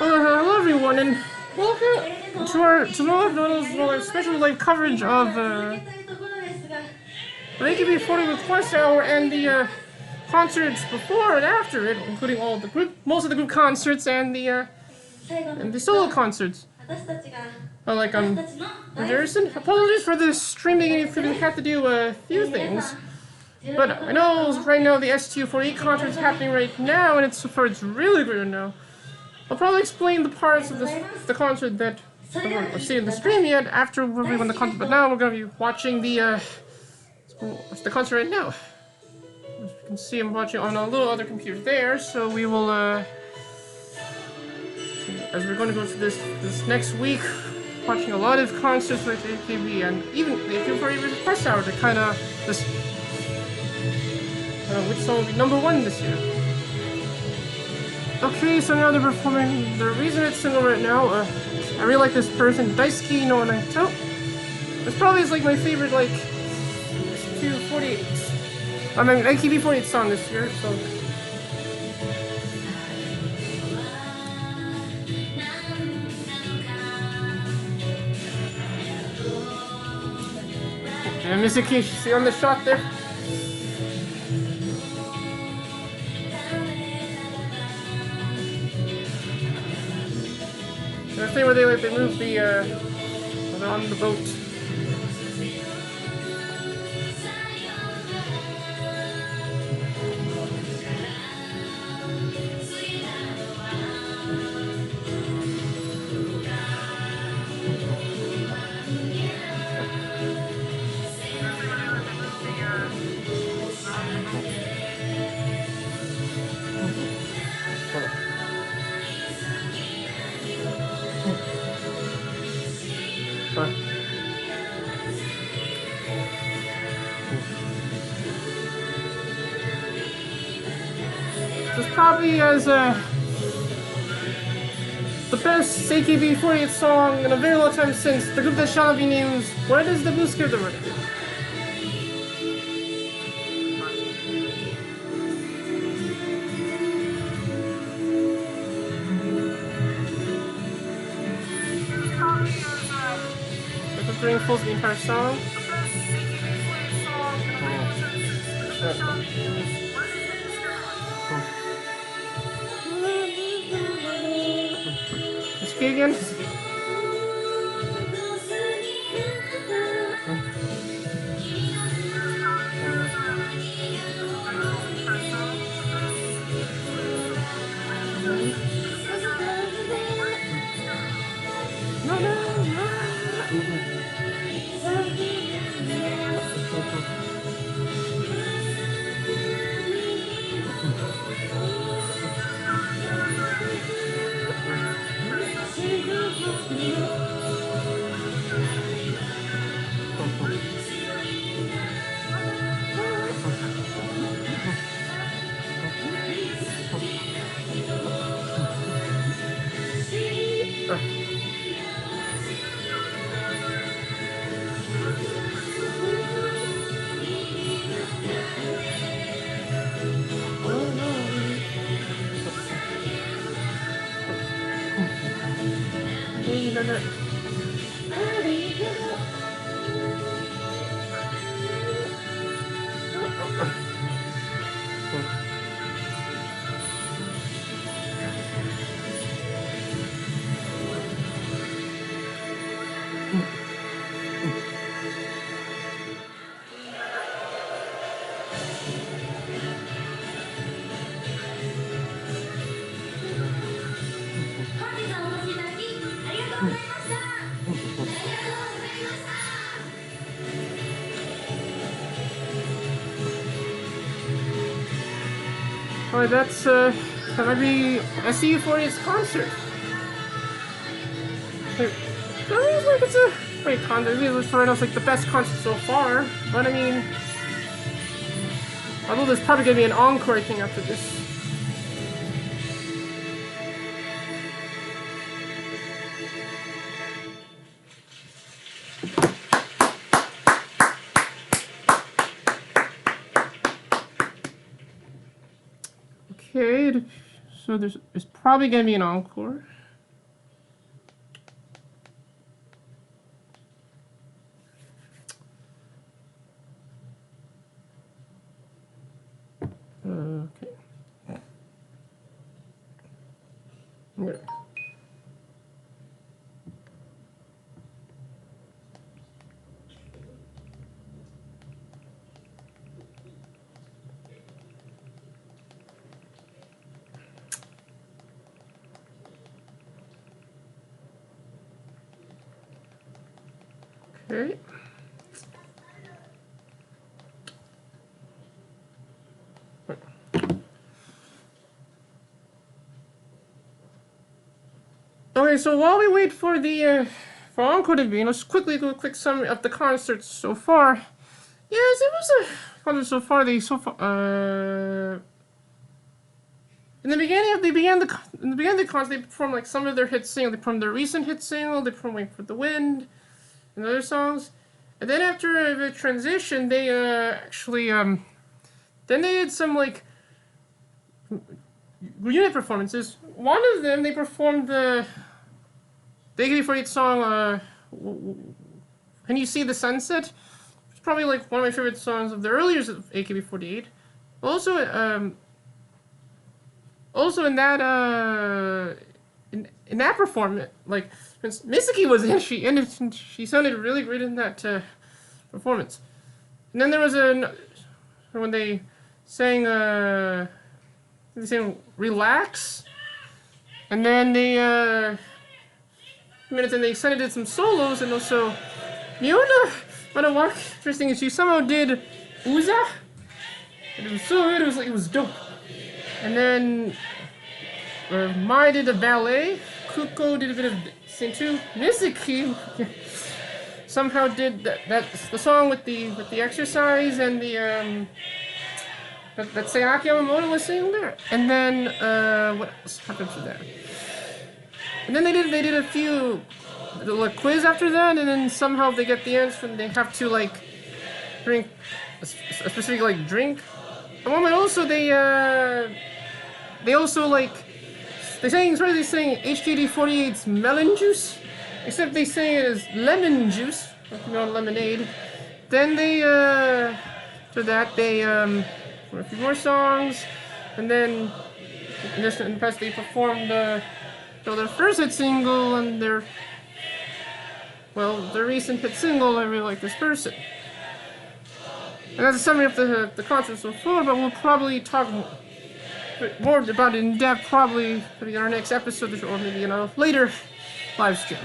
Hello everyone, and welcome to our special live coverage of the AKB48 Request Hour and the concerts before and after it, including most of the group concerts and the solo concerts. Harrison, apologies for the streaming if we had to do a few things. But I know right now the STU48 concert is happening right now, and it's really great right now. I'll probably explain the parts of the concert that I won't see in the stream yet after we won the concert, but now we're going to be watching the concert right now. As you can see, I'm watching on a little other computer there, so we will, as we're going to go through this next week, watching a lot of concerts with AKB, and even the AKB48 Request Hour to kind of which song will be #1 this year. Okay, so now they're performing the reason it's single right now. I really like this person, Daisuke no Naito. This probably is like my favorite STU48's. I mean AKB48 song this year, so. And Mizuki, see on the shot there? The thing where they move they're on the boat. This probably as the best AKB48 song in a very long time since the group that shall not be named. Where does the blue scare the red? During full the entire song. Let's go again. Alright, that's that might be STU48's concert. It's a great concert. It's right now it's like the best concert so far. But I mean, although there's probably gonna be an encore thing after this. Okay, so there's probably gonna be an encore. Okay. Okay, so while we wait for the for Encore to be, let's quickly do a quick summary of the concerts so far. Yes, it was a concert so far. In the beginning of the concert, they performed like some of their hit singles. They performed their recent hit single. They performed "Wait for the Wind" and other songs. And then after the transition, they then they did some like unit performances. One of them, they performed the AKB48 song "Can You See the Sunset?" It's probably like one of my favorite songs of the earlier of AKB48. Also in that in that performance, like Misaki was in, she sounded really great in that performance. And then there was when they sang "Relax," and then they minutes and they did some solos, and also Miona, what interesting is she somehow did Uza. And it was so good. It was dope. And then Mai did a ballet. Kuko did a bit of sing too. Misaki somehow did that's the song with the exercise, and the that Sayaki Yamamoto was singing there. And then what else happened to that? And then they did a few like quiz after that, and then somehow they get the answer and they have to like drink a specific like drink. And one also they also like they saying HKD48's melon juice, except they say it as lemon juice, like lemonade. Then they after that they for a few more songs, and then in the past they performed their first hit single and their recent hit single, "I Really Like This Person." And that's a summary of the concert so far, but we'll probably talk more about it in depth probably maybe in our next episode or maybe in a later live stream.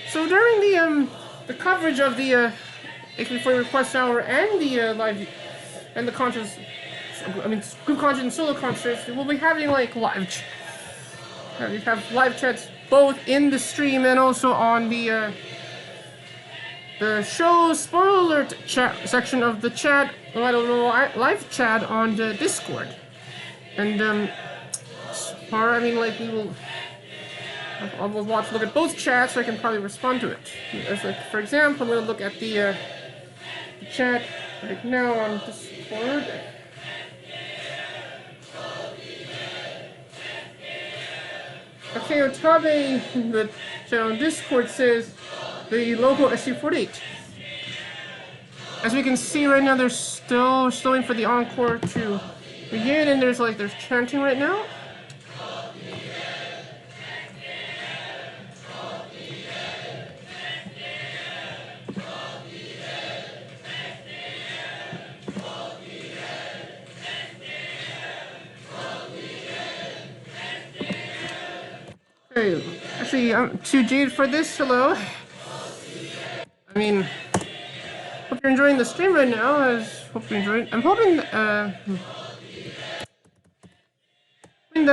So during the coverage of the AKB48 Request Hour and the live and the concerts, group concerts and solo concerts, we'll be having like we have live chats both in the stream and also on the show spoiler alert chat section of the chat, live chat on the Discord. And I will look at both chats so I can probably respond to it. As like, for example, I'm going to look at the chat right now on Discord. Okay, Otabe in the chat on Discord says the local STU48. As we can see right now, they're still waiting for the encore to begin, and there's chanting right now. Okay, actually, I'm too jaded for this. Hello. Hope you're enjoying the stream right now. Hope you're enjoying. I'm hoping that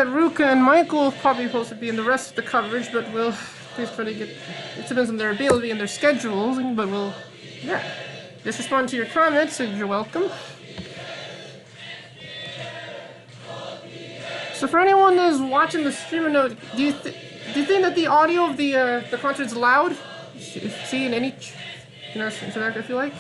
Ruka and Michael will probably supposed to be in the rest of the coverage, but we'll please try to get. It depends on their ability and their schedules, but we'll just respond to your comments, and you're welcome. So for anyone who's watching the stream, do you think that the audio of the concert's loud? See in any interact if you like.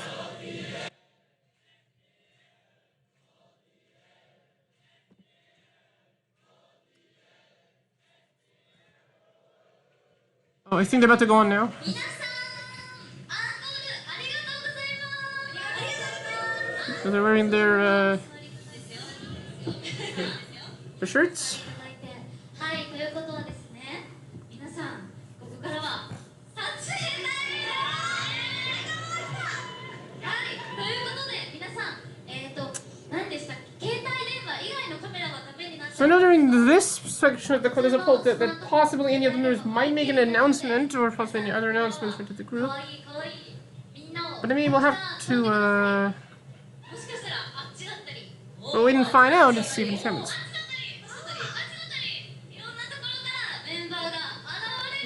Oh, I think they're about to go on now. So they're wearing their shirts. So now during this section of the code, there's a poll that possibly any of the members might make an announcement, or possibly any other announcements to the group. But I mean, we'll have to, we'll wait and find out and see if it happens.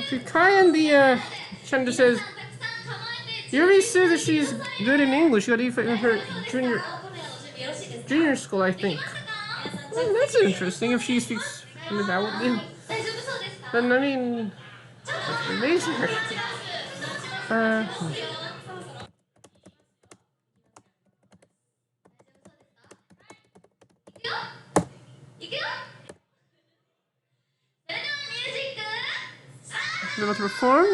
Okay, Kai in the chat says, Yuri says that she's good in English. You got even in her junior school, I think. Well, that's interesting if she speaks that way. Then, I mean, that's amazing. They're about to perform.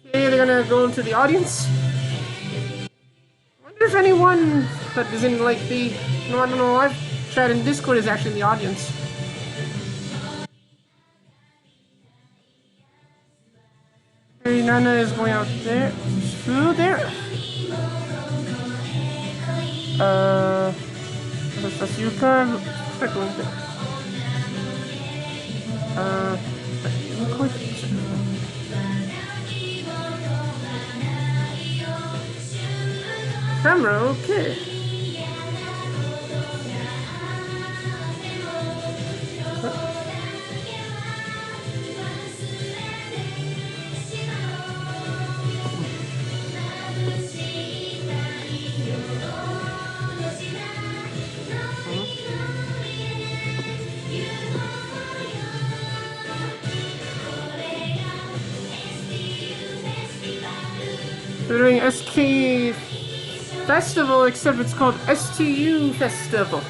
Okay, they're gonna go into the audience. I wonder if anyone that is in like the I don't know live chat in Discord is actually in the audience. Okay, Nana is going out there. Through there. That's Yuka. Start going there. Camera, okay. They're doing SK Festival, except it's called STU Festival.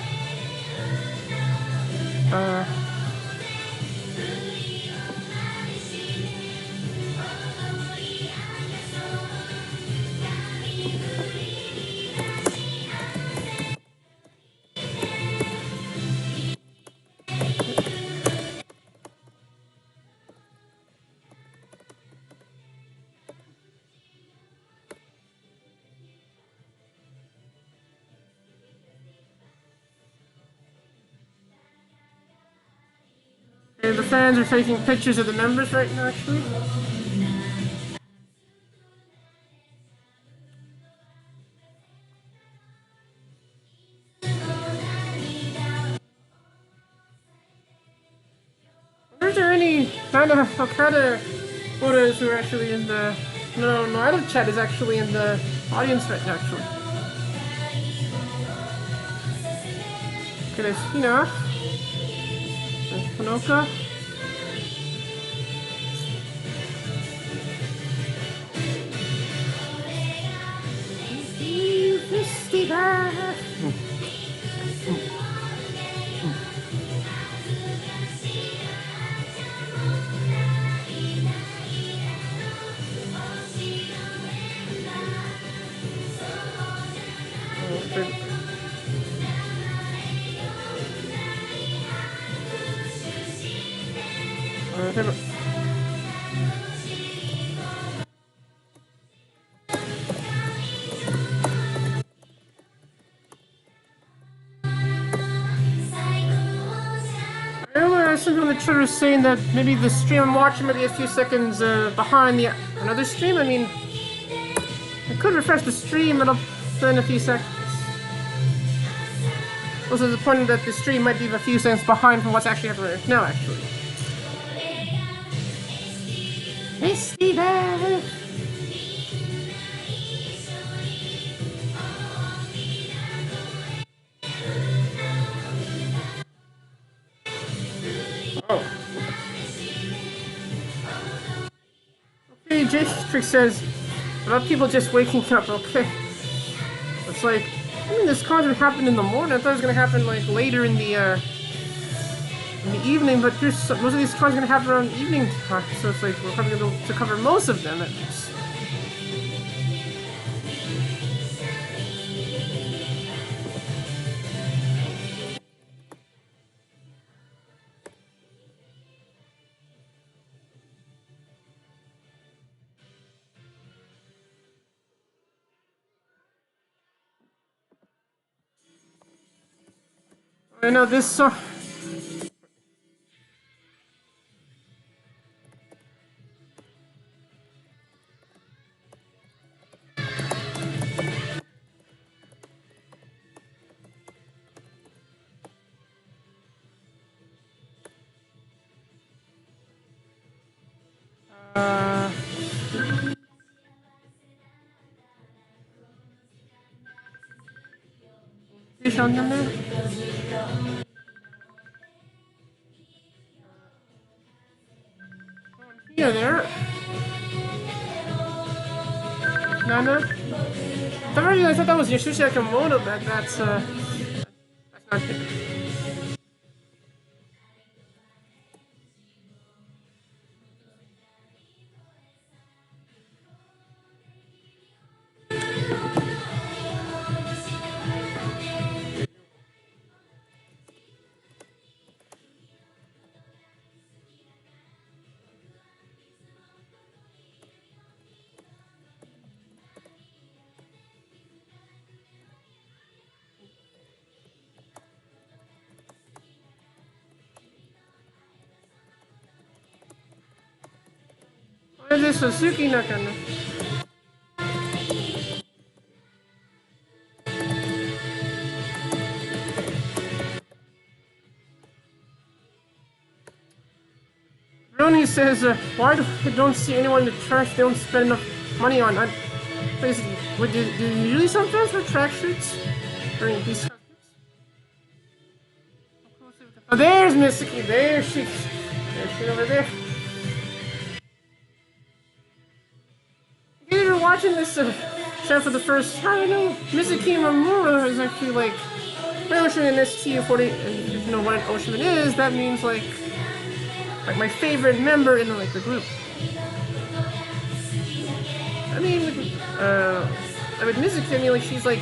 And the fans are taking pictures of the members right now, actually. Are there any kind of Okada photos who are actually in the... No, Idol Chat is actually in the audience right now, actually. Okay, there's Hina. There's Honoka. Something on the Twitter saying that maybe the stream I'm watching might be a few seconds behind the another stream. I mean, I could refresh the stream, it'll in a few seconds. Also, the point that the stream might be a few seconds behind from what's actually happening right now, actually. Hey, Steven! Oh. Okay, J-Trick says, about people just waking up, okay. It's like, I mean, this concert happened in the morning. I thought it was gonna happen, like, later in the evening, but most of these concerts are gonna happen around evening time, so it's like, we're probably gonna be able to cover most of them, at least. I know this song. Yeah, there. Nana. I thought that was Yasushi Akamoto, but that's not it. Why is this Suzuki Nakano? Brony says, why do I don't see anyone in the trash they don't spend enough money on? Basically, do you usually sometimes wear tracksuits during these concerts? Oh, there's Mitsuki. There she's over there. If you're watching this show for the first time, I know Mitsuki Mamura is actually like Ocean in STU48. And if you know what an Ocean is, that means like my favorite member in like the group. I mean, Mitsuki, I mean, like she's like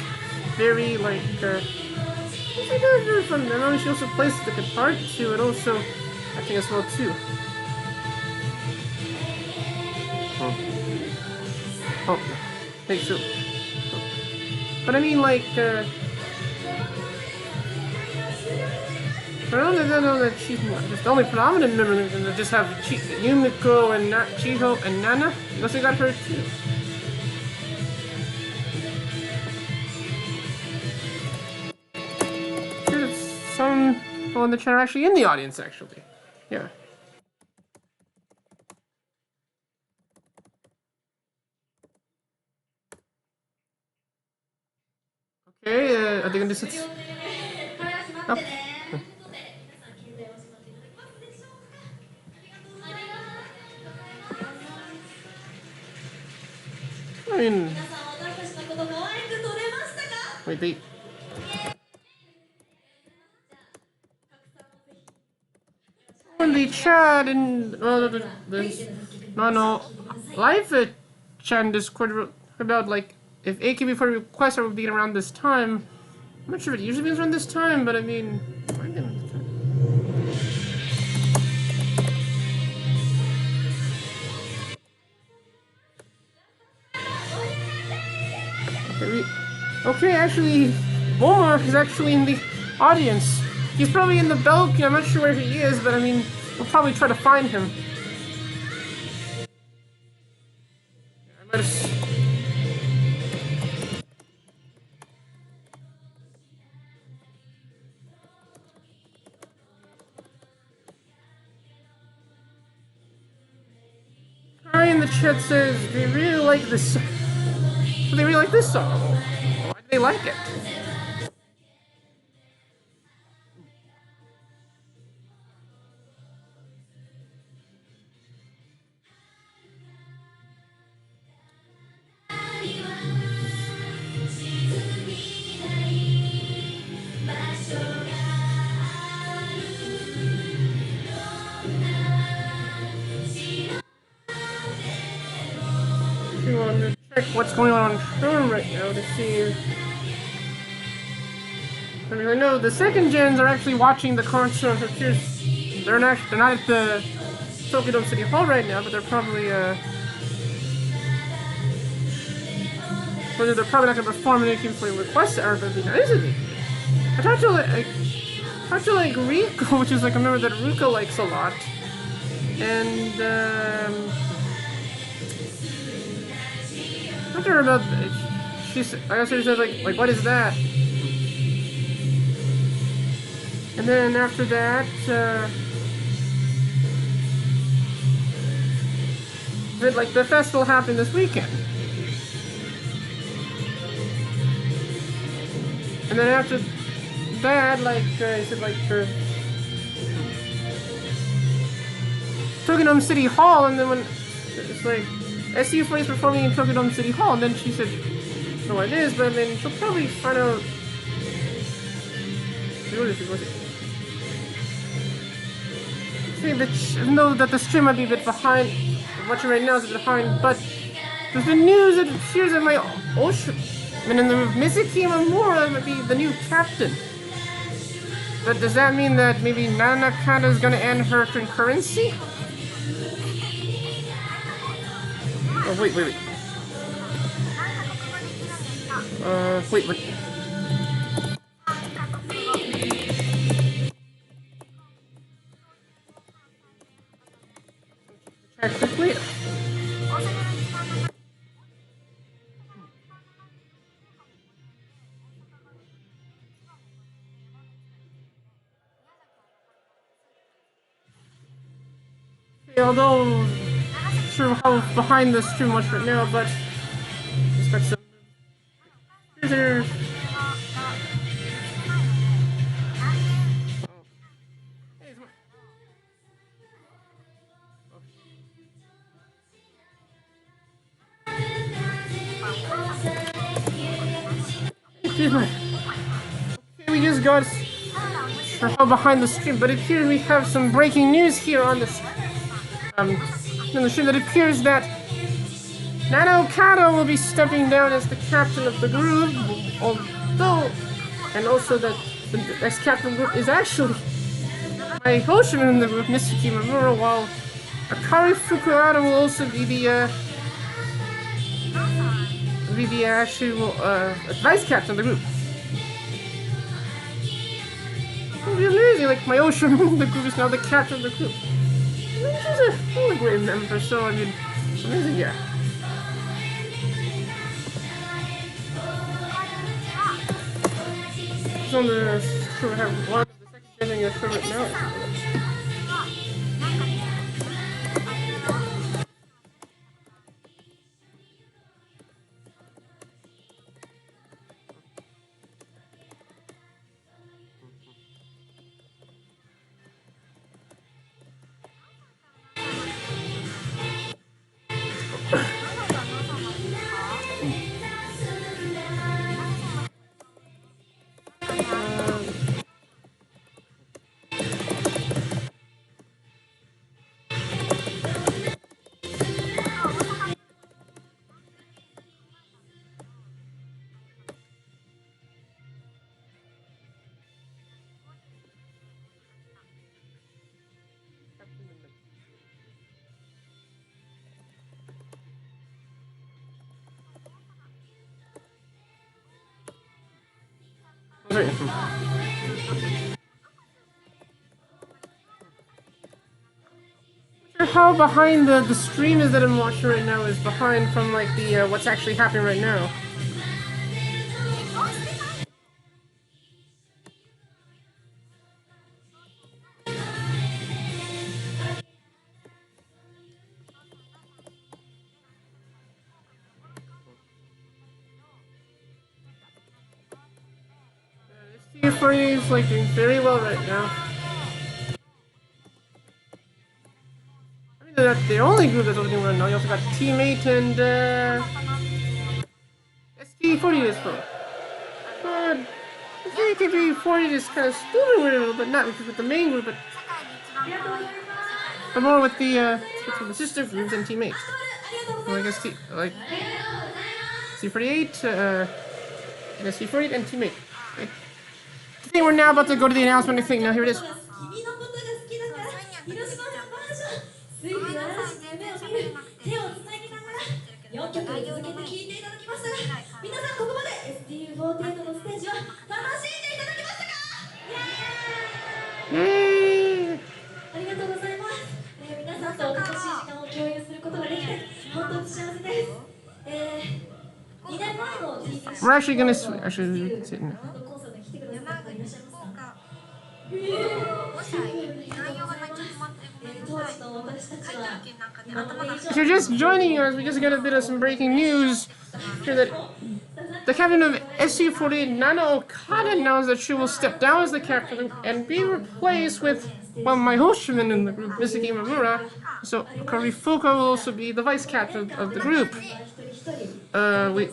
very like she's like very fun. I know she also plays the guitar too, and also acting as well too. Oh, thanks too. But I mean, like, I don't know that she's just the only predominant member that just have Yumiko and Chiho and Nana. You also got her too. There's some people in the chat are actually in the audience, actually. Yeah. Okay, are they gonna do something? Oh. I mean, wait, they. When they chat in no live chat in Discord about like if AKB48 Request Hour would be around this time. I'm not sure if it usually means around this time, but I mean, okay, actually, Omar is actually in the audience. He's probably in the balcony. I'm not sure where he is, but I mean, we'll probably try to find him. I might have... Hi in the chat says they really like this. They really like this song. Why do they like it? I'm gonna check what's going on Chrome right now to see. I mean, I know the second gens are actually watching the concert. They're not at the Tokyo Dome City Hall right now, but they're probably they're probably not gonna perform an AKB48 Request Hour, but it'd be nice if they. I talked to how'd you like Riko, which is like a member that Ruka likes a lot. And I don't know about I guess she said like what is that? And then after that, like the festival happened this weekend. And then after that, like I said, like Tokyo City Hall, and then when it's like STU48's performing in Tokyo City Hall, and then she said, I don't know what it is, but I mean, she'll probably find out. What is it? I know that the stream might be a bit behind. Watching right now is a bit behind, but there's been news that it appears that my ocean, and in the Mizuki Mamura might be the new captain. But does that mean that maybe Nanakata is gonna end her concurrency? Oh wait. Wait. Check quickly. Although I'm not sure how behind the stream much right now, but just got some users. Okay, we just got how behind the stream, but it appears we have some breaking news here on the stream that appears that Nana Okada will be stepping down as the captain of the group, although, and also that the next captain of the group is actually my Hoshiman in the group, Mitsuki Mamura, while Akari Fukuhara will also be the actual vice captain of the group. It'll be amazing, like my Hoshiman in the group is now the captain of the group. She's a really great member, so I mean, it's amazing, yeah. It's on the show, have one of the second getting a show right now. How behind the stream is that I'm watching right now is behind from like the what's actually happening right now. STU48 is like doing very well right now. That's the only group that's doing well now. You also got Teammate and STU48 is pro. But AKB48 is kind of still doing a little bit, not with the main group, but more with the sister groups and Teammates. So I guess like STU48, STU48 and Teammate. Okay. I think we're now about to go to the announcement. I think now here it is. 4曲続けて聴いていただきましたが、皆さんここまで STU48 のステージは楽しんでいただけましたか？イエーイ！ Yay! ありがとうございます。皆さんと楽しい時間を共有することができて本当に幸せです。2年前の TBC We're actually gonna actually we can sit now. コンサートに来てくださった方いらっしゃいますか？当時の私たちは今まで以 If you're just joining us, we just got a bit of some breaking news. Here that the captain of STU48, Nana Okada, announced that she will step down as the captain and be replaced with, well, my hoshman in the group, Misaki Mamura. So Karifuka will also be the vice captain of the group. I mean,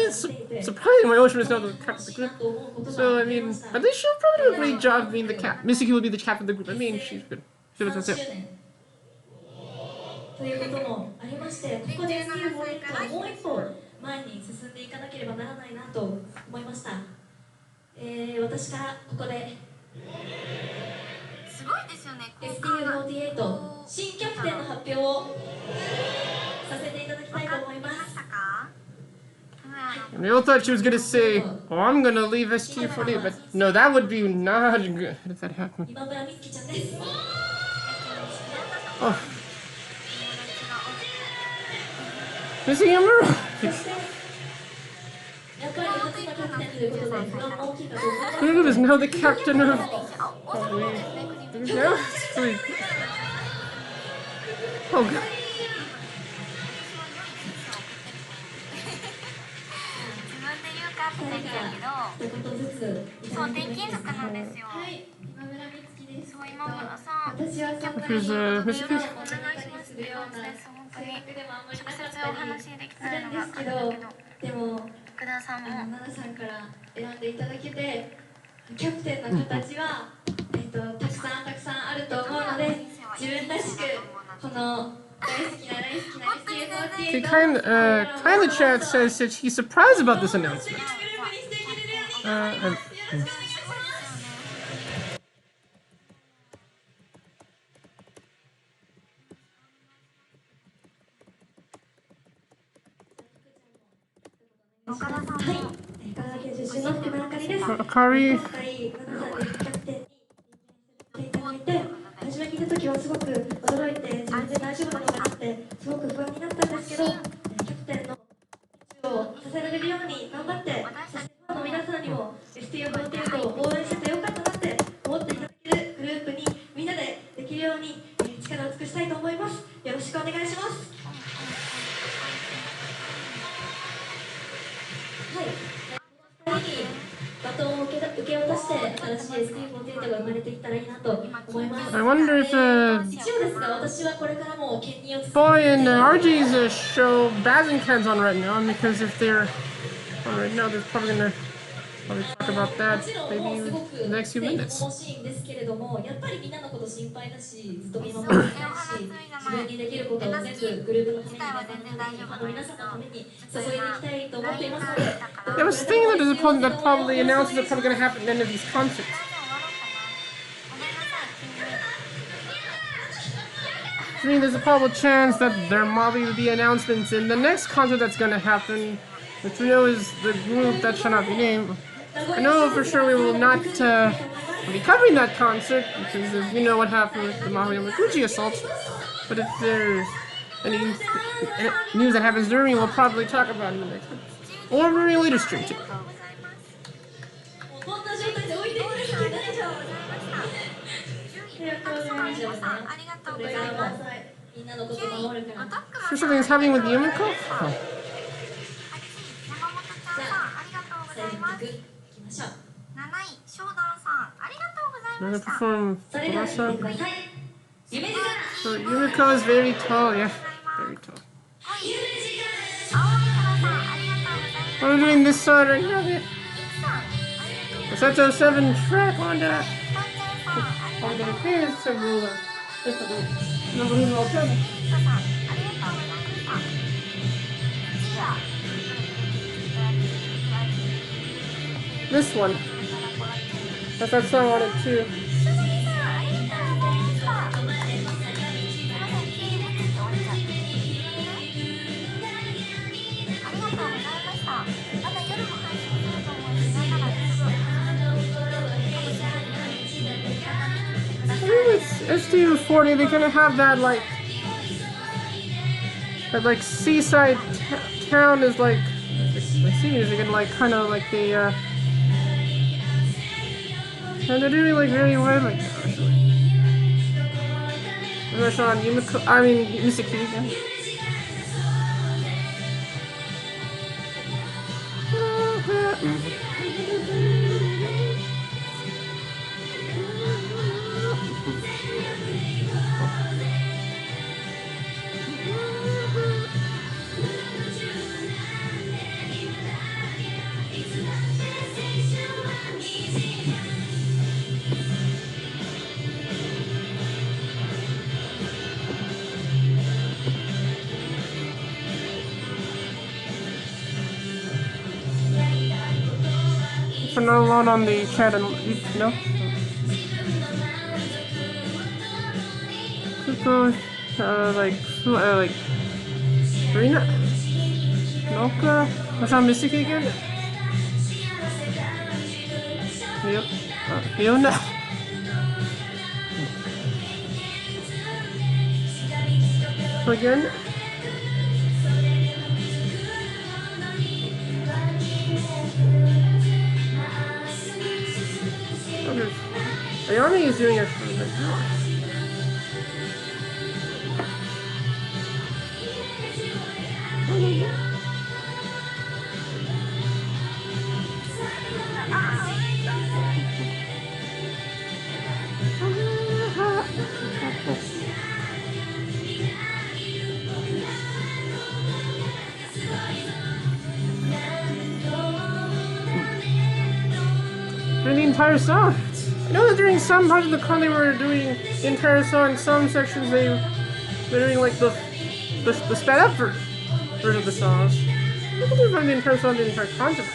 it's surprising my hoshman is not the captain of the group. So, I mean, at least she'll probably do a great job being the cap. Misaki will be the captain of the group. I mean, she's good. So that's it. ということもありまして、ここでもう一歩前に進んでいかなければならないなと思いました。私からここで STU48 新キャプテンの発表をさせていただきたいと思います。 We all thought she was gonna say, "Oh, I'm gonna leave STU48," but no, that would be not good if that happened. 今村美月ちゃんです。 Oh. Missing Yamura! そしてやっぱり初のキャプテンということで不安も大きいかと思います。 Who is now the captain of... No? Oh god. 一言ずつそう、転勤族なんですよ。はい、今村美月です。そう、今村さん。私はそんなに Who's お願い Mr. するような性格でもあんまりなかったりするんですけど、でも福田さんも奈々さんから選んでいただけて、キャプテンの形はたくさんあると思うので、自分らしくこの大好きなOkay, STU48 Kyla Chat says that she's surprised about this announcement. Akari. 初め聞いた時はすごく驚いて自分で大丈夫なのかなってすごく不安になったんですけど、キャプテンのをさせられるように頑張って、そしてファンの皆さんにも STU48 を応援しててよかったなって思っていただけるグループにみんなでできるように力を尽くしたいと思います。よろしくお願いします。はい、2人にバトンを受け渡して新しい STU48 が生まれていったらいいなと思います。 I wonder if 一応ですが私はこれからも兼任を続けて Boy and RG's show Bazincan's on right now, because if they're on right now, they're probably gonna talk about that maybe in the next few minutes. 楽しいんですけれども、やっぱりみんなのこと心配だし、ずっと見守りたいし、自分にできることを全部グループのために、皆さんのために注いでいきたいと思っていますので。I was thinking that there's a problem that probably announcements are probably gonna happen at the end of these concerts. I mean, there's a probable chance that there might be announcements in the next concert that's gonna happen, which we know is the group that shall not be named. I know for sure we will not be covering that concert, because you know what happened with the Maho Yamaguchi assault. But if there's any news that happens during, we'll probably talk about it in the next episode. Or during a later stream too. こんな状態で置いてくれて大丈夫。これからもみんなのこと守るから。 Sure something's happening with Yumiko? Oh. 最後に行きましょう。 We're gonna perform それでは Kurasa. 見てください。夢時間。 So Yumiko is very tall, yeah, very tall. 夢時間。 We're doing this song right now. The Seto 7 track on that. On the appearance several number of alternative. This one. That's that song on it too. STU40, they kind of have that like seaside town is like sea music and like kind of like the and they're doing like really well like actually. Rush on Yumiko, I mean Misaki again. For not alone on the chat and no. Kuko, like Rina, Noka, what's on Mystic again? Yep, Fiona. Again. Ayami is doing it for like during the entire song. I know that during some parts of the con they were doing the entire song. Some sections they're doing like the sped up version of the songs. I think they're the entire song, the entire concept.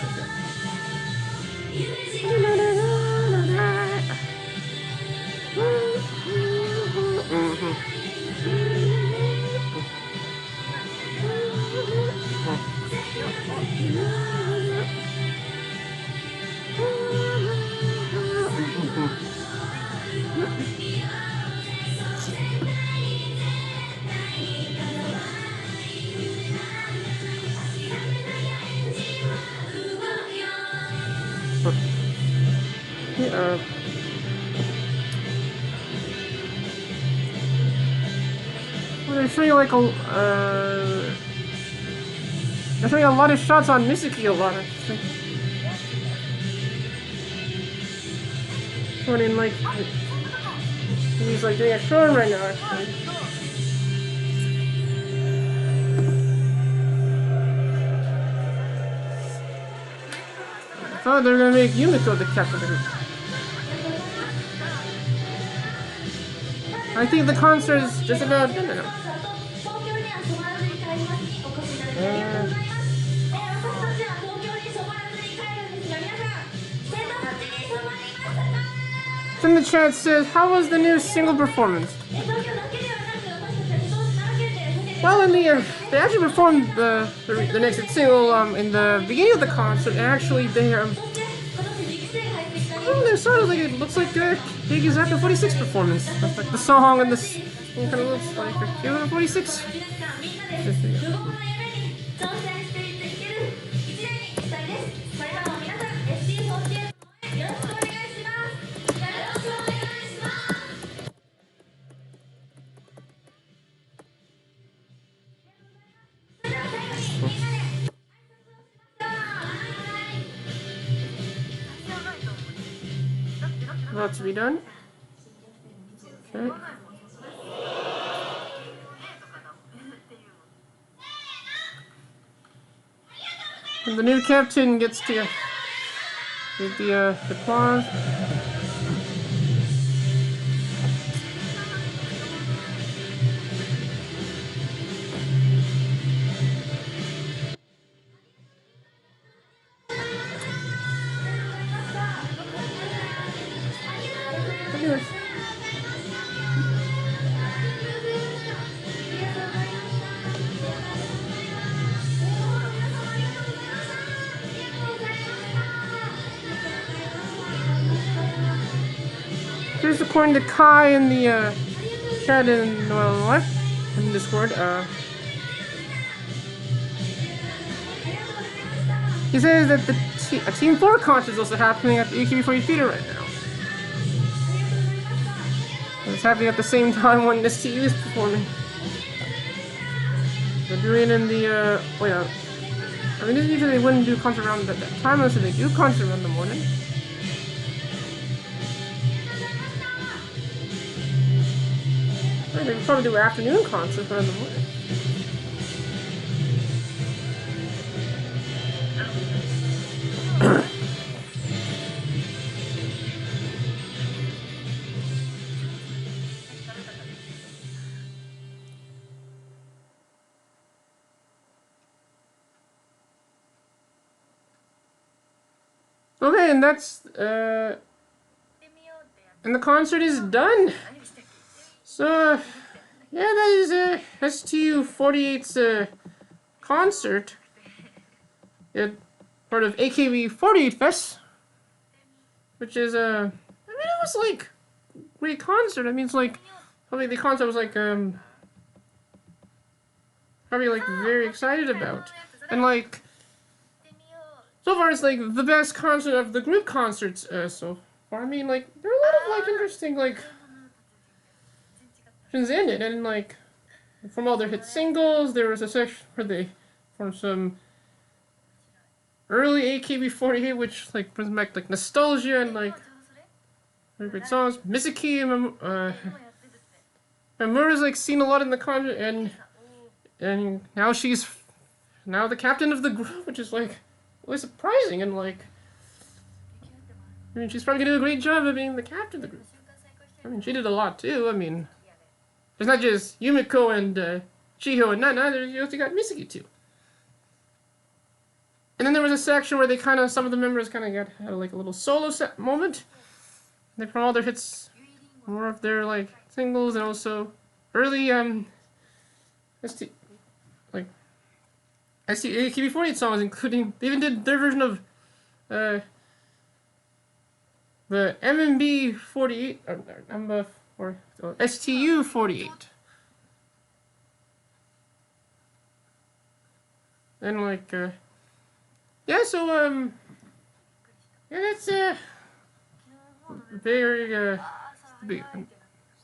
Well, they're showing like they're showing a lot of shots on Misaki a lot actually. I mean, like he's like doing a show right now actually. I thought they were gonna make Yumiko the captain of the group. I think the concert is just about done now. In the chat says, how was the new single performance? Well, in the they actually performed the next single in the beginning of the concert, and actually they their song like it looks like Big's AKB48's performance. That's like the song and this kind of looks like AKB48's. About to be done. Okay. And the new captain gets to get the applause. Here's according to Kai and the chat in Discord. He says that a Team 4 concert is also happening at the AKB48 Theater right now. It's happening at the same time when STU is performing. They're doing it in the, I mean, usually they wouldn't do concert around that time unless they do concert around the morning. They could probably do afternoon concerts around the morning. Okay, and that's, and the concert is done. So, yeah, that is STU48's concert. Part of AKB48 Fest, which is I mean, it was like a great concert. I mean, it's like probably the concert was like probably like very excited about, and like so far it's like the best concert of the group concerts so far. I mean, like there are a lot of like interesting like things in it, and like from all their hit singles, there was a section where they formed some early AKB48, which like brings back like nostalgia and like very great songs. Mizuki Mamura's like seen a lot in the concert, and now she's the captain of the group, which is like really surprising, and like I mean she's probably gonna do a great job of being the captain of the group. I mean she did a lot too. I mean there's not just Yumiko and Chiho and Nana. You also got Mizuki too. And then there was a section where they some of the members had like a little solo set moment. They from all their hits, more of their like singles, and also early AKB48 songs, including they even did their version of the MMB48 or STU48. And like yeah, so yeah, that's very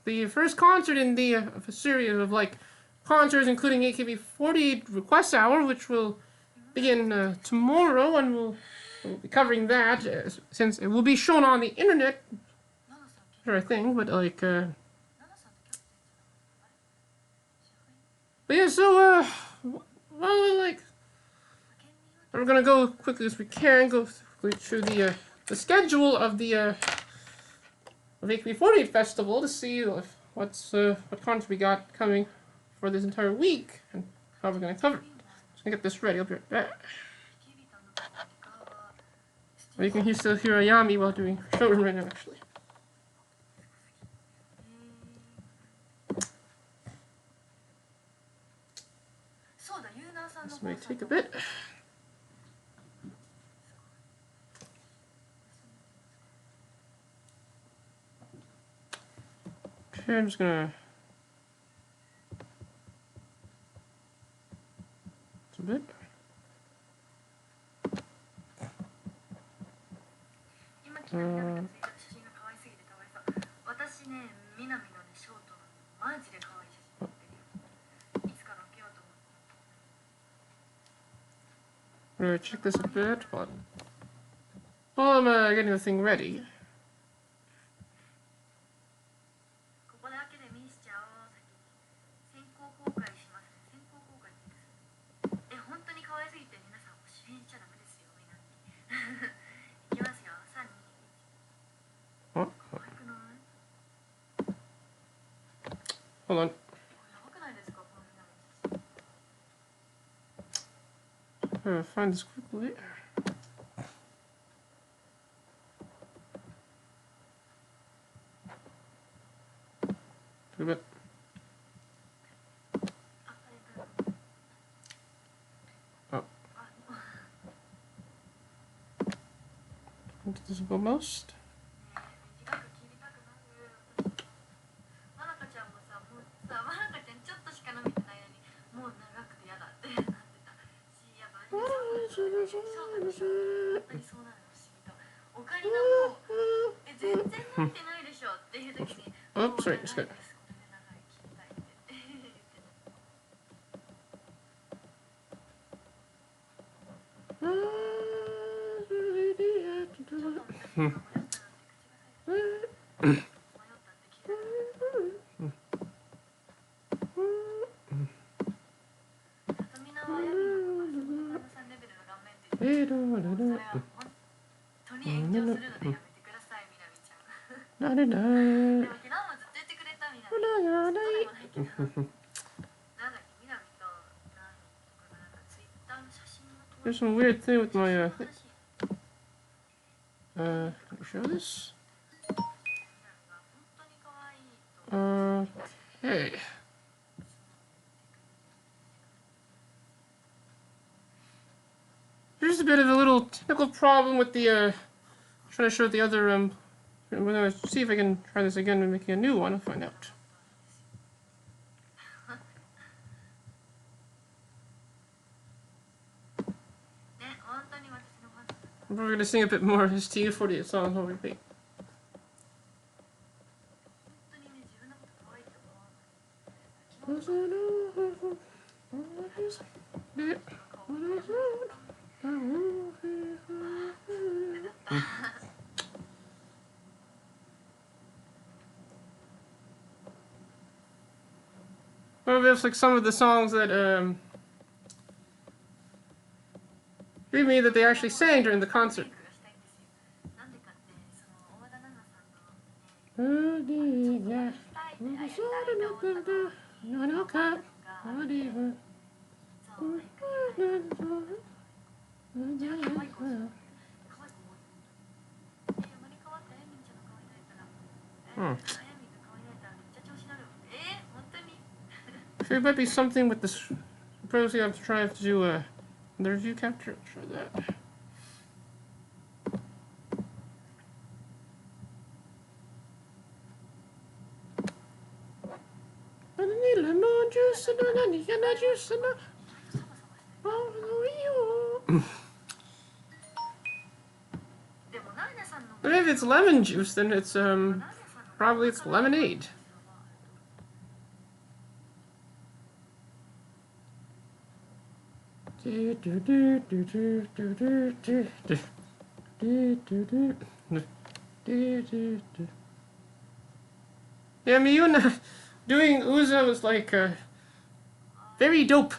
the first concert in the of a series of like concerts, including AKB48 Request Hour, which will begin tomorrow, and we'll be covering that since it will be shown on the internet. Sure, I think, but like but yeah, so well, like we're gonna go quickly as we can go quickly through the schedule of the of AKB48 Festival to see what content we got coming for this entire week and how we're gonna cover it. Just gonna get this ready. I'll be right back. Well, you can still hear Ayami while doing showroom right now, actually. This may take a bit. Okay, I'm just gonna a bit. I'm gonna check this a bit while I'm getting the thing ready. Oh. Hold on. Find this quickly. A bit. Oh. Visible most. Oh, sorry, just got. There's some weird thing with my let me show this. Okay. There's a bit of a little technical problem with the trying to show the other I'm gonna see if I can try this again and make a new one. I'll find out. I'm probably gonna sing a bit more STU48 songs on repeat. Or if like some of the songs that read me that they actually sang during the concert. There might be something with this. Suppose you have to try to do the review capture. Try that. Lemon juice and juice and if it's lemon juice, then it's probably it's lemonade. Yeah, Miyuna doing Uzo is like very dope.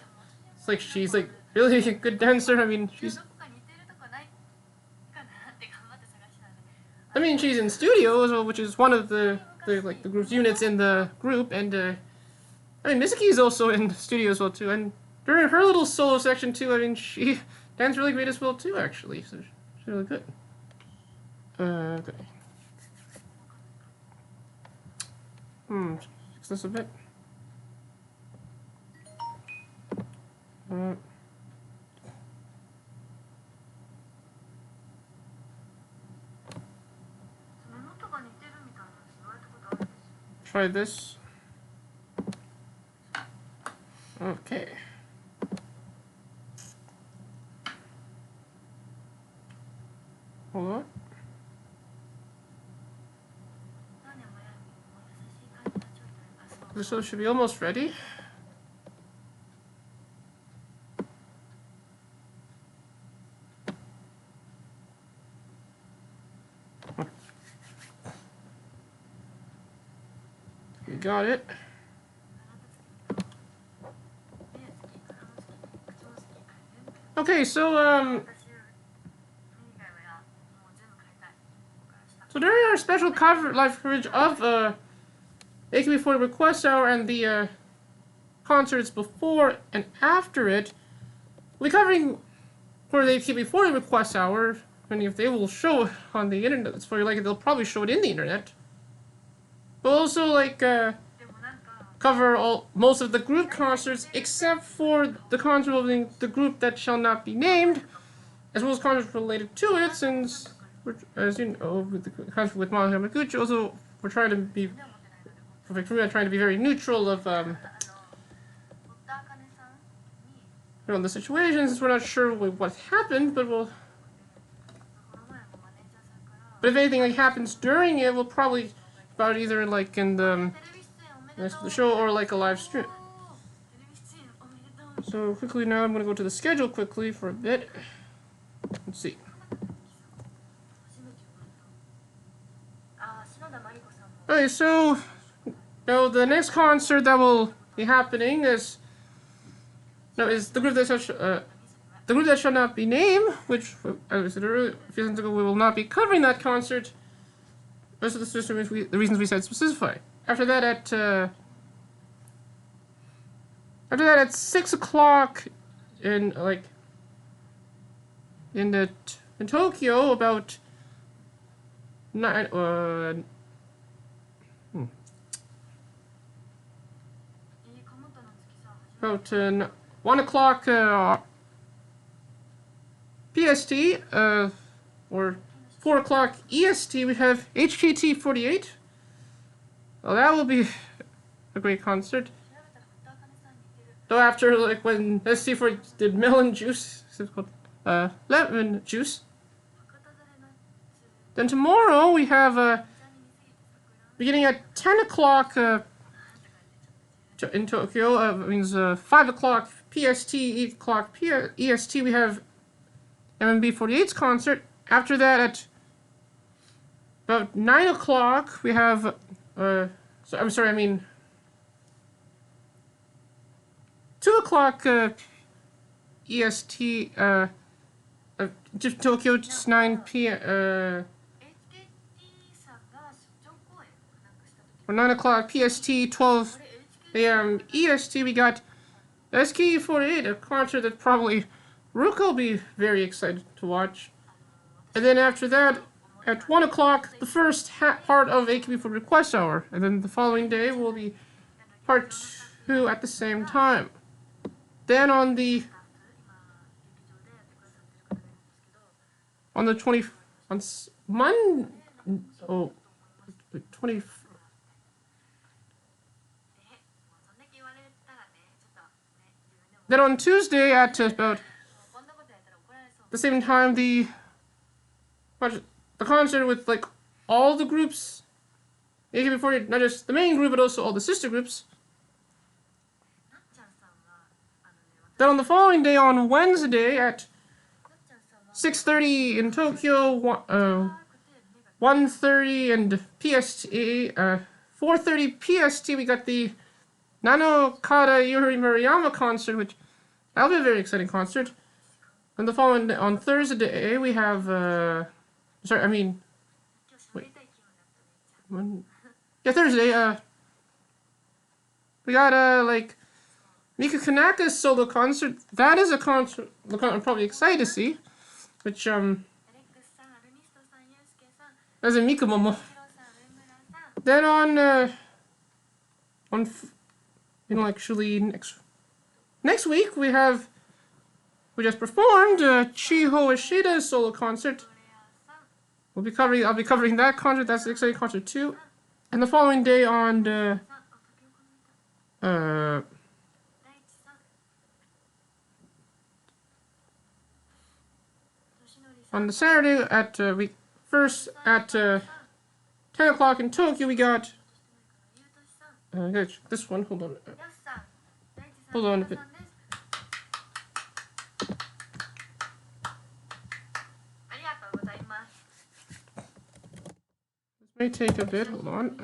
It's like she's like really a good dancer. She's in studio as well, which is one of the group's units in the group, and Mizuki is also in studio as well too, and during her little solo section too, she danced really great as well too, actually. So she's really good. Okay. Fix this a bit. Try this. Okay. Hold on. This one should be almost ready. We got it. Okay, so during our special live coverage of AKB48 Request Hour and the concerts before and after it, we'll be covering for the AKB48 Request Hour. And if they will show it on the internet, that's very likely they'll probably show it in the internet. But also cover most of the group concerts except for the concert involving the group that shall not be named, as well as concerts related to it, since, as you know, with the concert with Monica Yamaguchi, also we're trying to be, for Victoria, trying to be very neutral of the situation, since we're not sure what happened, but we'll. But if anything like happens during it, we'll probably about either like in the next of the show or like a live stream. So quickly now, I'm gonna go to the schedule quickly for a bit. Let's see. Okay, so now the next concert that will be happening is the group that shall not be named, which as I said earlier, a few seconds ago, we will not be covering that concert. Most of the reasons we said specify. After that at 6 o'clock in Tokyo about 1 o'clock PST or 4 o'clock EST, we have HKT48. Well, that will be a great concert. Though after, like, when ST48 did melon juice, it's called lemon juice. Then tomorrow we have beginning at 10 o'clock in Tokyo, means 5 o'clock PST, 8 o'clock EST, we have MMB48's concert. After that, at about 9 o'clock, we have, 2 o'clock EST, just Tokyo, just 9 p.m., or 9 o'clock PST, 12 a.m. EST, we got STU48, a concert that probably Ruka will be very excited to watch. And then after that, at 1 o'clock, the first part of AKB48 Request Hour. And then the following day will be part 2 at the same time. Then on the 20 on Monday, 20. Then on Tuesday at about the same time, the concert with like all the groups, AKB48, not just the main group but also all the sister groups. Then on the following day, on Wednesday at 6:30 in Tokyo, 1:30 and PST, 4:30 PST, we got the Nanokada Yuri Murayama concert, which that'll be a very exciting concert. And the following on Thursday we have Thursday. We got like Mika Kanaka's solo concert. That is a concert I'm probably excited to see. Which as in Mika Momo. Then actually next week we just performed Chiho Ishida's solo concert. I'll be covering that concert. That's an exciting concert too. And the following day on the Saturday at at 10 o'clock in Tokyo, we got this one. Hold on a bit. This may take a bit. Hold on.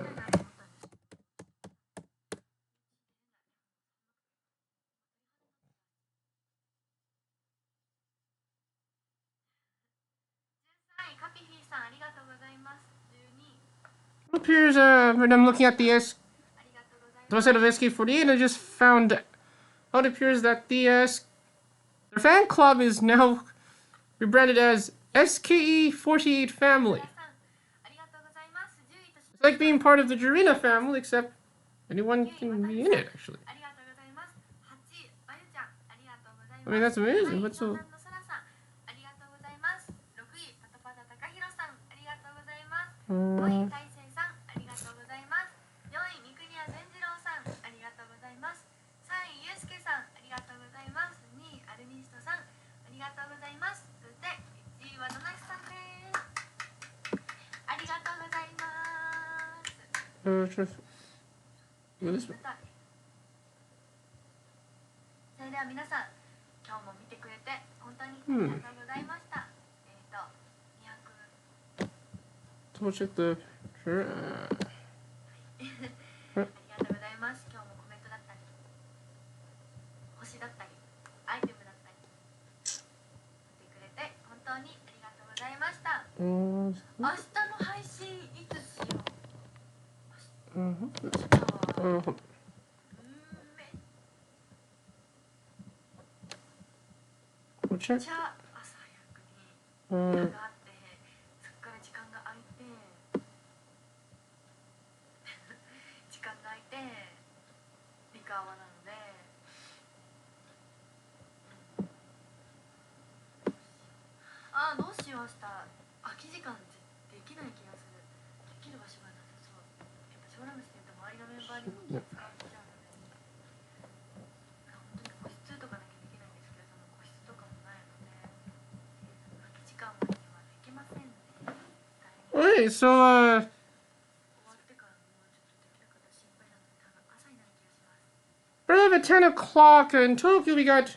It appears when I'm looking at the website of SK48, I just found out it appears that their fan club is now rebranded as SKE48 Family. It's like being part of the Jurina family, except anyone can be in it, actually. I mean, that's amazing. What's so... What is it? それでは皆さん、今日も見てくれて本当にありがとうございました。200 Double check the picture. ありがとうございます。今日もコメントだったり、星だったり、アイテムだったり、見てくれて本当にありがとうございました。明日の配信いつしよう。明日はめっちゃ朝早くにがあって、そっから時間が空いてリカワなので、どうしよう。明日空き時間できない気がする。できる場所がなさそう。やっぱショーラムスって言うと周りのメンバーにも気使っちゃうので、本当に個室とかだけできないんですけど、その個室とかもないので空き時間までにはできませんね。Wait, so, 終わってからもうちょっとできなかったら心配なので、多分朝になる気がします。early at 10 o'clock in Tokyo, we got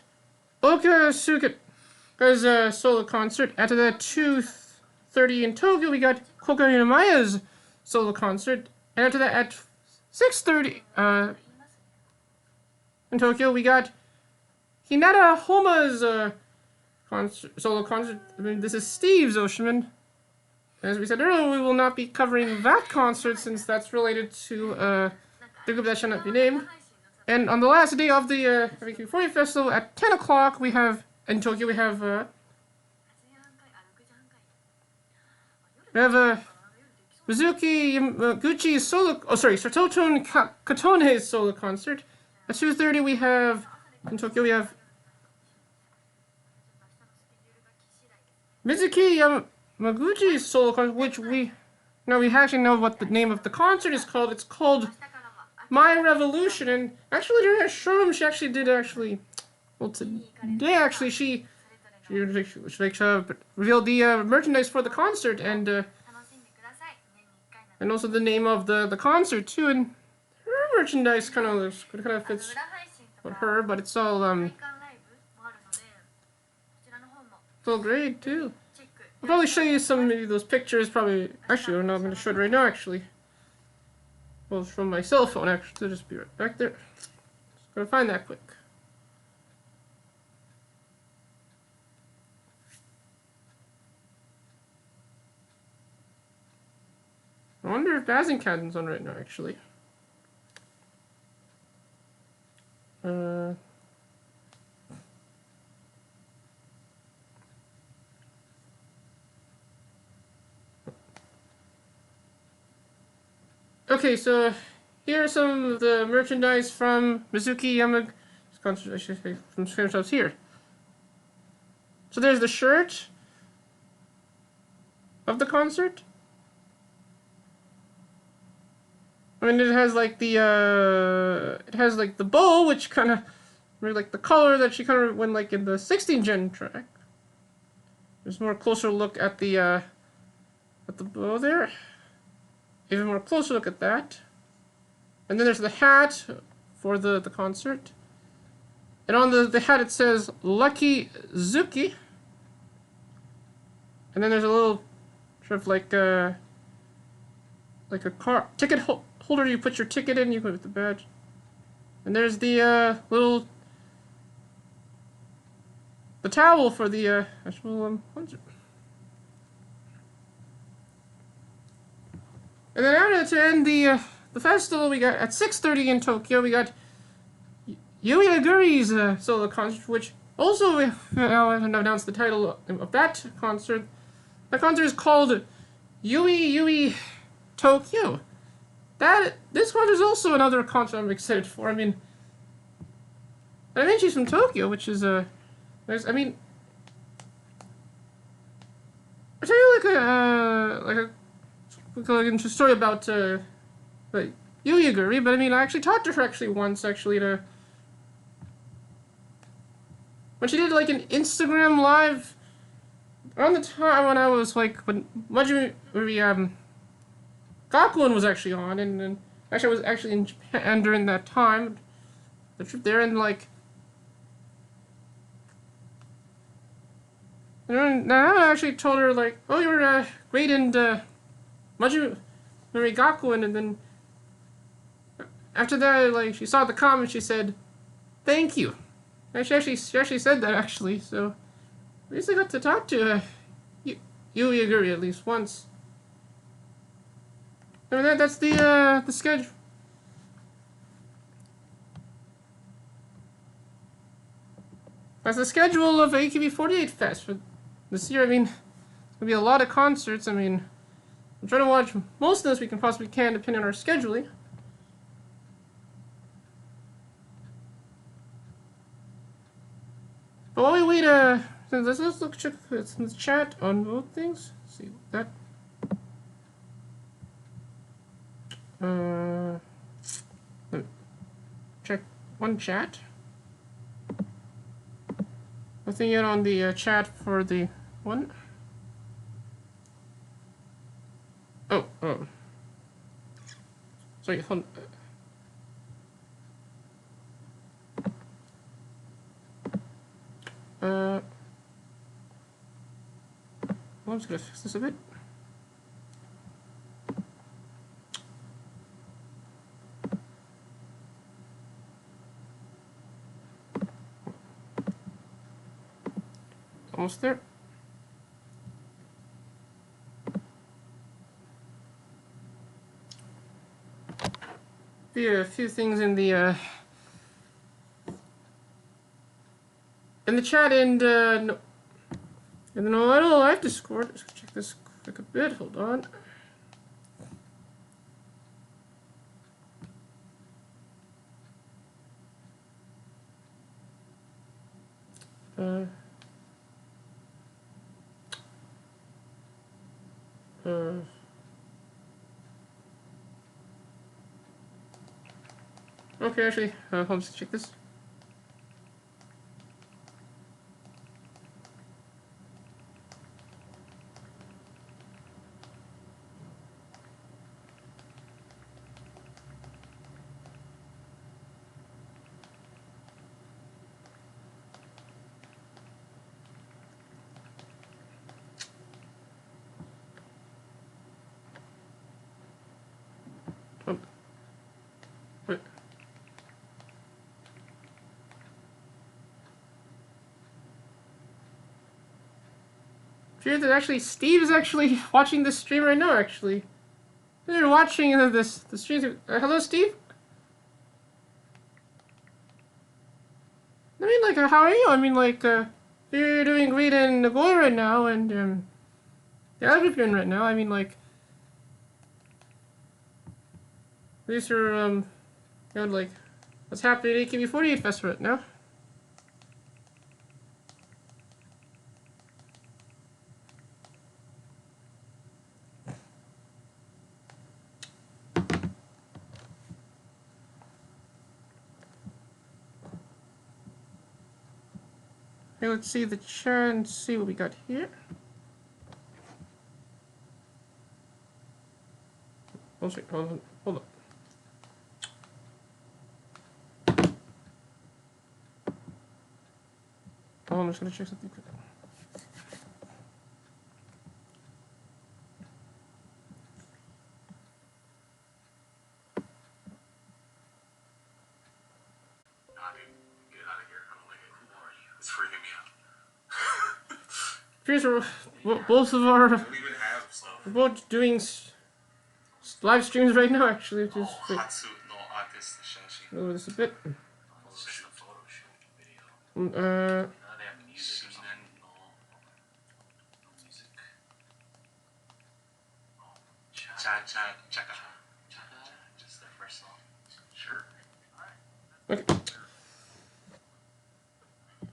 Okasuka solo concert. After that, 2:30 in Tokyo, we got Koko Inamaya's solo concert. And after that, at 6:30 in Tokyo, we got Hinata Homa's solo concert. I mean, this is Steve's Oshiman. As we said earlier, we will not be covering that concert since that's related to the group that shall not be named. And on the last day of the AKB48 Festival at 10 o'clock, we have, in Tokyo, we have Mizuki Yamaguchi's Satotone Katone's solo concert. At 2:30, we have, in Tokyo, we have Mizuki Yamaguchi's solo concert, which we actually know what the name of the concert is called. It's called My Revolution, and actually during her showroom, she actually did well, today actually she revealed the merchandise for the concert and also the name of the concert too, and her merchandise kind of fits with her, but it's all great too. I'll probably show you some maybe those pictures. Probably actually, I'm going to show it right now actually. Well, it's from my cell phone, actually. They'll just be right back there. Just gotta find that quick. I wonder if Bazincan's on right now, actually. Okay, so here are some of the merchandise from Mizuki Yamaguchi's concert, I should say, from Scam Shops here. So there's the shirt of the concert. I mean, it has like the bow, which kind of, like the color that she kind of went like in the 16 gen track. There's a more closer look at the bow there. Even more closer look at that. And then there's the hat for the concert. And on the hat it says Lucky Zuki. And then there's a little sort of like a car ticket holder you put your ticket in, you put the badge. And there's the the towel for the actual concert. And then after to end the festival, we got at 6:30 in Tokyo. We got Yui Aguri's solo concert, which also we announced the title of that concert. That concert is called Yui Tokyo. This concert is also another concert I'm excited for. I mean she's from Tokyo, which is nice. I mean, I'll tell you like a interesting story about like Yui Aguri, but I mean I actually talked to her once to when she did like an Instagram live around the time when I was like when Majumi Gakuen was actually on, and actually I was actually in Japan during that time, the trip there, and like, and I actually told her like, oh, you were great in Majumari Gakuen, and then after that, like, she saw the comment, she said, thank you. And she actually said that actually, so we actually got to talk to Yuri at least once. I mean, that's the schedule. That's the schedule of AKB48 Fest for this year. I mean, there's gonna be a lot of concerts. I mean, I'm trying to watch most of this we can possibly can, depending on our scheduling. But while we wait, let's check the chat on both things. Let's see that. Let me check one chat. Nothing yet on the chat for the one. Oh. Sorry, hold on. I'm just gonna fix this a bit. Almost there. A few things in the chat and in the Noel Live Discord. Let's check this quick a bit. Hold on. Okay, actually, let's check this. Oh, wait. Fear that actually Steve is actually watching this stream right now. Actually, they're watching the stream. Hello, Steve. I mean, like, how are you? I mean, like, you're doing great in Nagoya right now, and the other group you're in right now. I mean, like, at least you're you know, like, what's happening at AKB48 Fest right now. Okay, let's see the chat and see what we got here. Oh, sorry, hold on. Oh, I'm just gonna check something quick. Here's both of our we're both doing live streams right now, actually, which is over this a bit. Okay.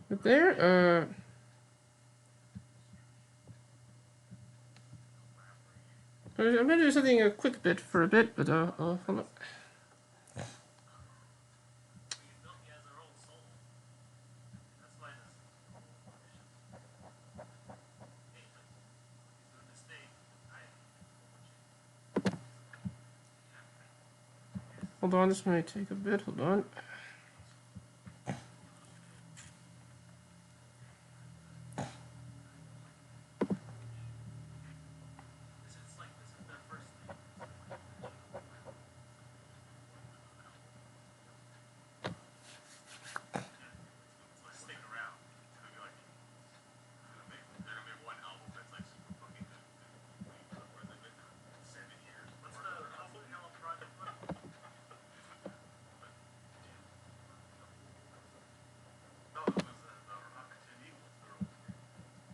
But there, I'm gonna do something a quick bit for a bit, but hold on. hold on, this might take a bit, hold on.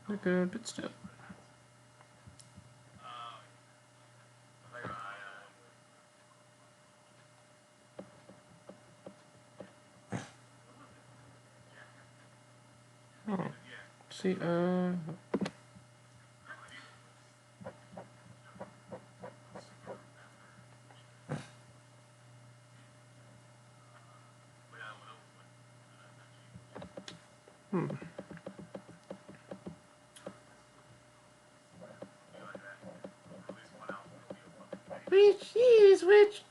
They're good, but still. Oh, see, Which is which?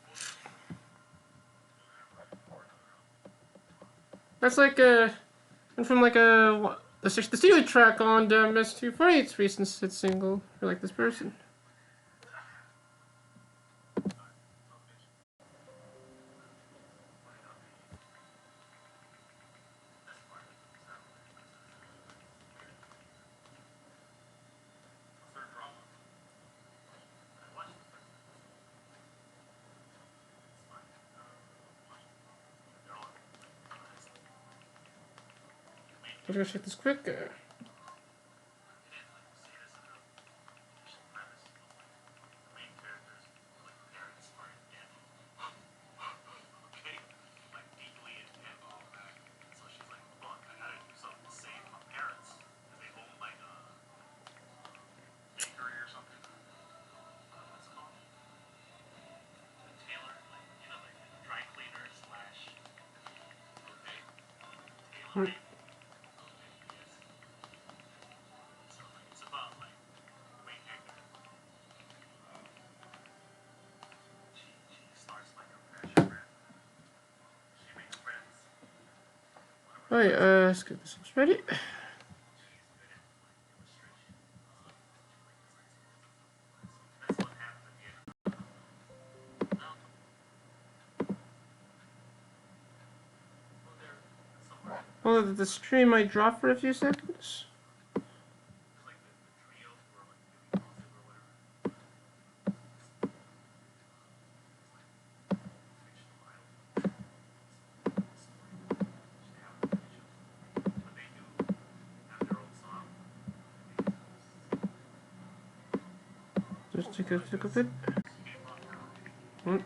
That's like and from like the studio track on STU48's recent hit single for like this person. I'm gonna check this quick. Alright, let's get this ready. Well, the stream might drop for a few seconds. Just take a bit. Oh.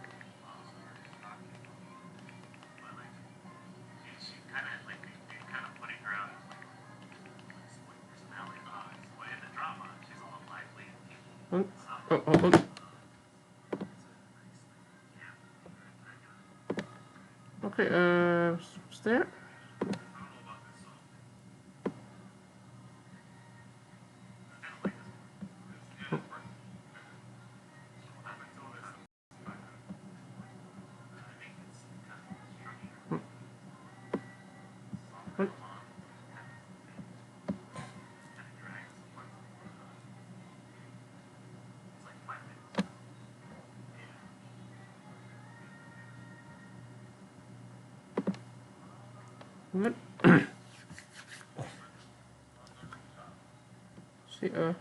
Okay, what's there? What? See, what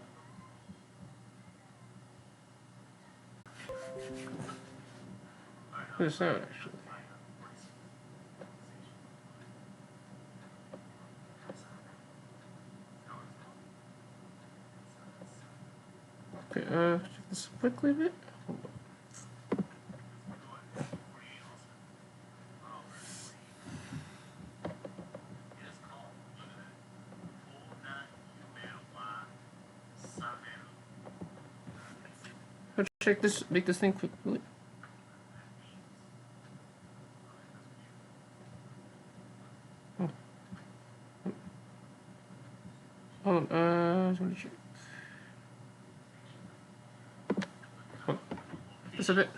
is that actually? Okay, check this quickly a bit. Let's check this, make this thing quickly. Hold on, let me check. Hold on. This a bit.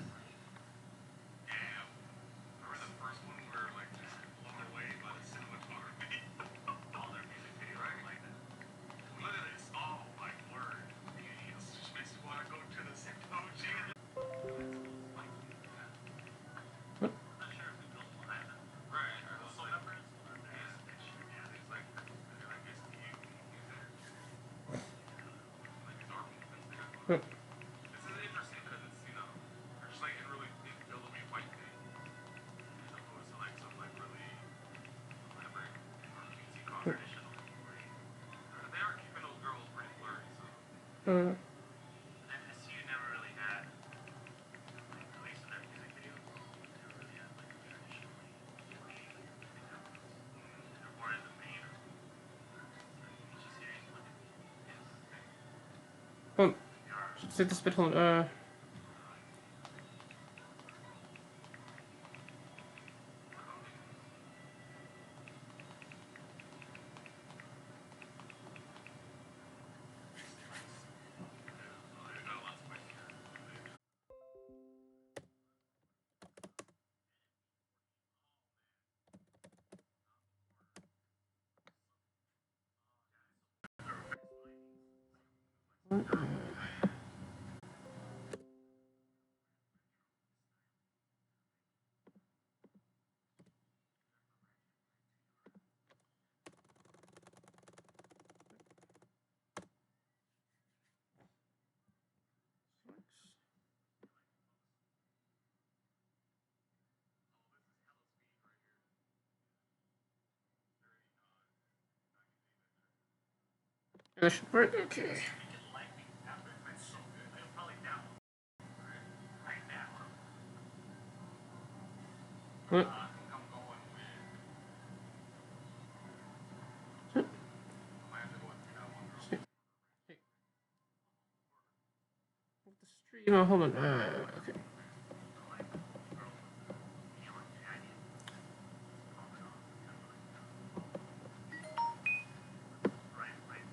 This is interesting because it's, you know, just like in really big billowy white thing, as opposed to like some like really elaborate or cutesy concert edition. They are keeping those girls pretty blurry, so. And STU never really had, like, at least in their music videos, they never really had like traditionally gay examples. They're more in the vein of each series when it is. Hold on. Say this bit, hold on. This should work. Okay. What? The stream. Oh, hold on. Okay.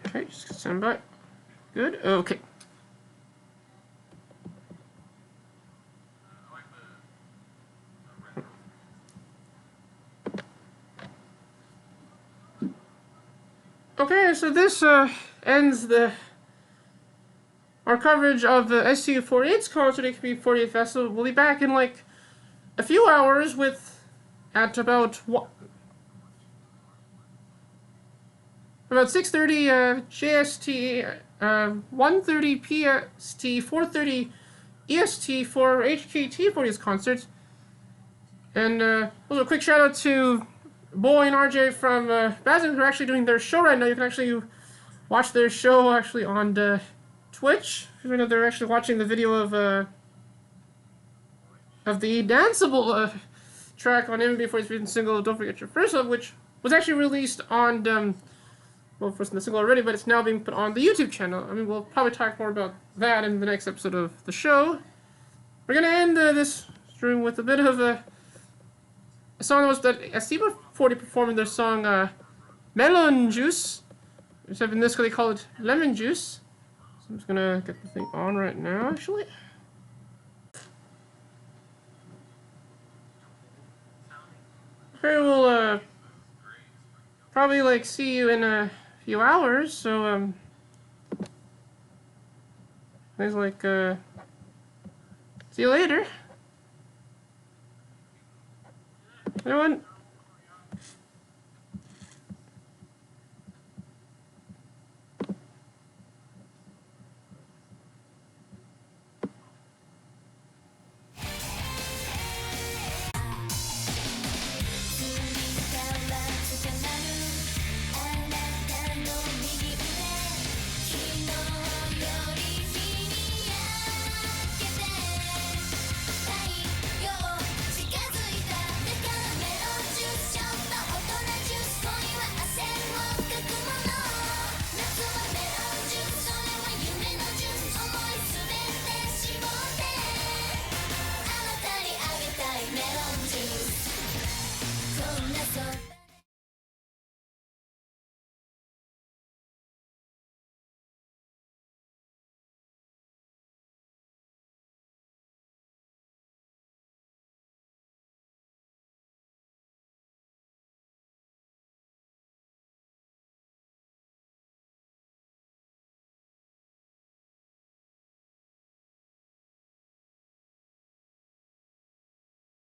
Okay, just stand by. Good. Okay. Okay, so this ends our coverage of the STU48's concert at AKB48 Festival. We'll be back in like a few hours at about 6:30 JST, 1:30 PST, 4:30 EST for HKT48's concert. And also a quick shout out to Boy and RJ from Bazin, who are actually doing their show right now. You can actually watch their show actually on Twitch. I know they're actually watching the video of the danceable track on MB48's recent single "Don't Forget Your First Love," which was actually released on well, first in the single already, but it's now being put on the YouTube channel. I mean, we'll probably talk more about that in the next episode of the show. We're gonna end this stream with a bit of a song that STU48 performing their song Melon Juice. Except in this case they call it Lemon Juice. So I'm just gonna get the thing on right now, actually. Okay, we'll probably like see you in a few hours. So there's like see you later, everyone.